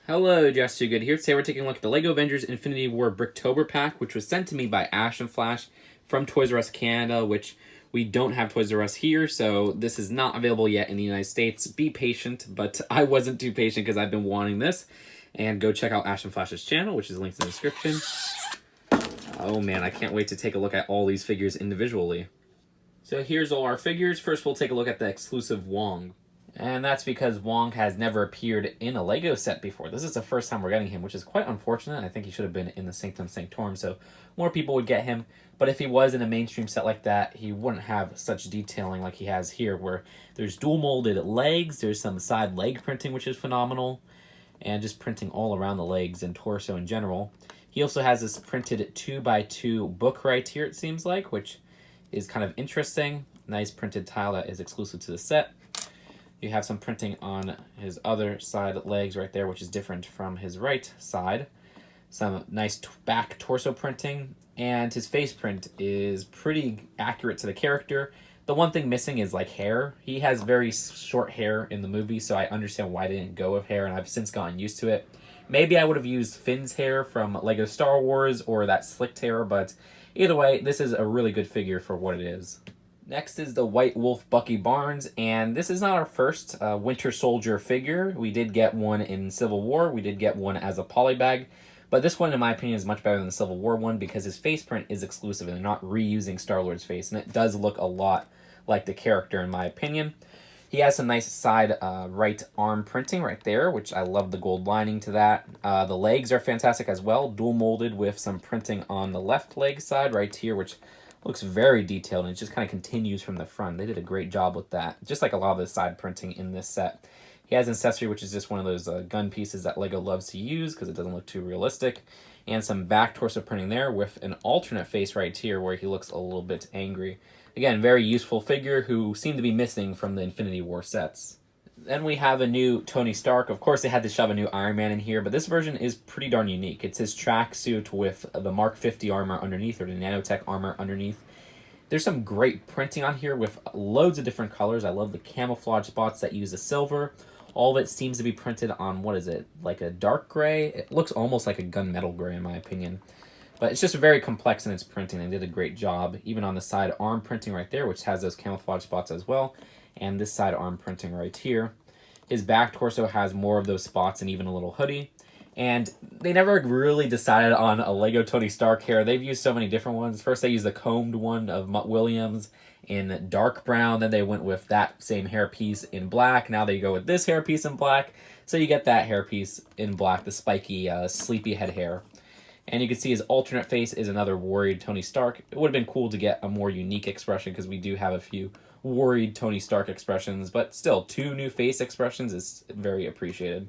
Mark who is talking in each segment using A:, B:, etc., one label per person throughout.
A: Hello, Just Too Good here. Today we're taking a look at the LEGO Avengers Infinity War Bricktober pack, which was sent to me by Ash and Flash from Toys R Us Canada, which we don't have Toys R Us here, so this is not available yet in the United States. Be patient, but I wasn't too patient because I've been wanting this. And go check out Ash and Flash's channel, which is linked in the description. Oh man, I can't wait to take a look at all these figures individually. So here's all our figures. First we'll take a look at the exclusive Wang. And that's because Wang has never appeared in a LEGO set before. This is the first time we're getting him, which is quite unfortunate. I think he should have been in the Sanctum Sanctorum, so more people would get him. But if he was in a mainstream set like that, he wouldn't have such detailing like he has here, where there's dual molded legs, there's some side leg printing, which is phenomenal, and just printing all around the legs and torso in general. He also has this printed 2x2 book right here, it seems like, which is kind of interesting. Nice printed tile that is exclusive to the set. You have some printing on his other side legs right there, which is different from his right side. Some nice back torso printing, and his face print is pretty accurate to the character. The one thing missing is like hair. He has very short hair in the movie, so I understand why they didn't go with hair, and I've since gotten used to it. Maybe I would have used Finn's hair from LEGO Star Wars or that slicked hair, but either way, this is a really good figure for what it is. Next is the White Wolf Bucky Barnes, and this is not our first Winter Soldier figure. We did get one in Civil War, we did get one as a polybag, but this one, in my opinion, is much better than the Civil War one because his face print is exclusive and they're not reusing Star-Lord's face, and it does look a lot like the character, in my opinion. He has some nice side right arm printing right there, which I love the gold lining to that. The legs are fantastic as well, dual molded with some printing on the left leg side right here, which looks very detailed, and it just kind of continues from the front. They did a great job with that, just like a lot of the side printing in this set. He has an accessory, which is just one of those gun pieces that LEGO loves to use because it doesn't look too realistic. And some back torso printing there with an alternate face right here where he looks a little bit angry. Again, very useful figure who seemed to be missing from the Infinity War sets. Then we have a new Tony Stark. Of course, they had to shove a new Iron Man in here, but this version is pretty darn unique. It's his tracksuit with the Mark 50 armor underneath, or the nanotech armor underneath. There's some great printing on here with loads of different colors. I love the camouflage spots that use the silver. All of it seems to be printed on, what is it, like a dark gray? It looks almost like a gunmetal gray, in my opinion. But it's just very complex in its printing. They did a great job, even on the side arm printing right there, which has those camouflage spots as well. And this side arm printing right here. His back torso has more of those spots and even a little hoodie. And they never really decided on a LEGO Tony Stark hair. They've used so many different ones. First they used the combed one of Mutt Williams in dark brown. Then they went with that same hairpiece in black. Now they go with this hairpiece in black. So you get that hairpiece in black, the spiky, sleepy head hair. And you can see his alternate face is another worried Tony Stark. It would have been cool to get a more unique expression because we do have a few worried Tony Stark expressions, but still, 2 new face expressions is very appreciated.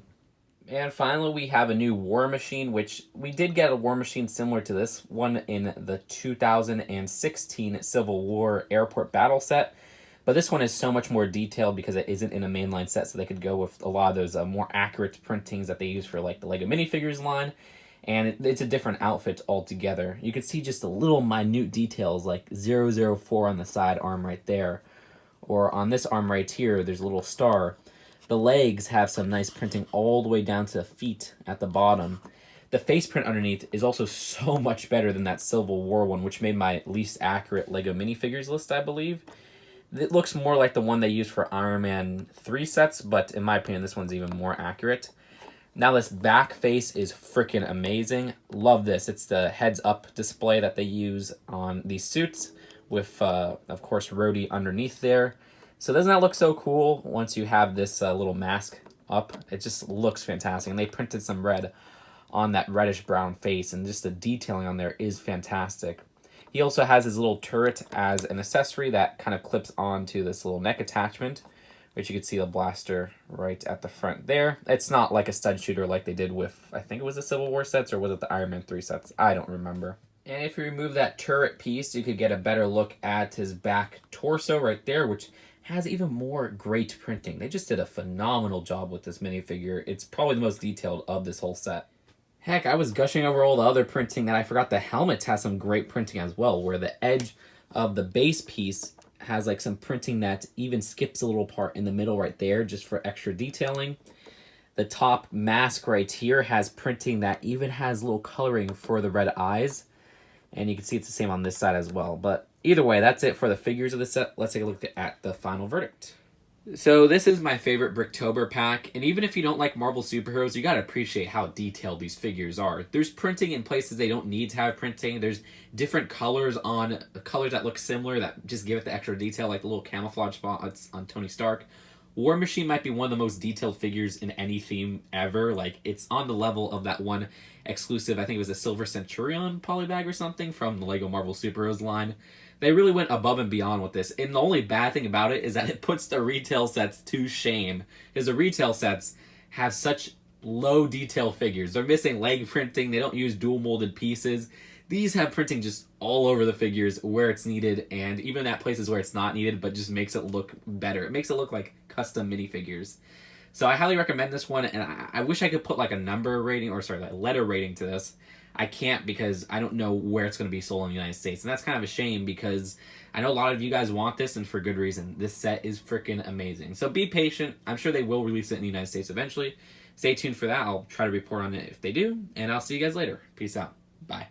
A: And finally, we have a new War Machine, which we did get a War Machine similar to this one in the 2016 Civil War Airport Battle set. But this one is so much more detailed because it isn't in a mainline set, so they could go with a lot of those more accurate printings that they use for like the LEGO minifigures line. And it's a different outfit altogether. You can see just the little minute details like 004 on the side arm right there. Or on this arm right here, there's a little star. The legs have some nice printing all the way down to the feet at the bottom. The face print underneath is also so much better than that Civil War one, which made my least accurate LEGO minifigures list, I believe. It looks more like the one they used for Iron Man 3 sets, but in my opinion, this one's even more accurate. Now this back face is freaking amazing. Love this. It's the heads-up display that they use on these suits with, of course, Rhodey underneath there. So doesn't that look so cool once you have this little mask up? It just looks fantastic. And they printed some red on that reddish-brown face, and just the detailing on there is fantastic. He also has his little turret as an accessory that kind of clips onto this little neck attachment, which you can see the blaster right at the front there. It's not like a stud shooter like they did with, I think it was the Civil War sets, or was it the Iron Man 3 sets? I don't remember. And if you remove that turret piece, you could get a better look at his back torso right there, which has even more great printing. They just did a phenomenal job with this minifigure. It's probably the most detailed of this whole set. Heck, I was gushing over all the other printing, and I forgot the helmet has some great printing as well, where the edge of the base piece has like some printing that even skips a little part in the middle right there just for extra detailing. The top mask right here has printing that even has a little coloring for the red eyes. And you can see it's the same on this side as well. But either way, that's it for the figures of the set. Let's take a look at the final verdict. So this is my favorite Bricktober pack, and even if you don't like Marvel superheroes, you gotta appreciate how detailed these figures are. There's printing in places they don't need to have printing. There's different colors on colors that look similar that just give it the extra detail, like the little camouflage spots on Tony Stark. War Machine might be one of the most detailed figures in any theme ever. Like, it's on the level of that one exclusive, I think it was a Silver Centurion polybag or something from the LEGO Marvel Superheroes line. They really went above and beyond with this. And the only bad thing about it is that it puts the retail sets to shame. Because the retail sets have such low detail figures. They're missing leg printing. They don't use dual molded pieces. These have printing just all over the figures where it's needed, and even at places where it's not needed, but just makes it look better. It makes it look like custom minifigures. So I highly recommend this one, and I wish I could put like a number rating, or sorry, like a letter rating to this. I can't because I don't know where it's going to be sold in the United States, and that's kind of a shame because I know a lot of you guys want this, and for good reason. This set is freaking amazing. So be patient. I'm sure they will release it in the United States eventually. Stay tuned for that. I'll try to report on it if they do, and I'll see you guys later. Peace out. Bye.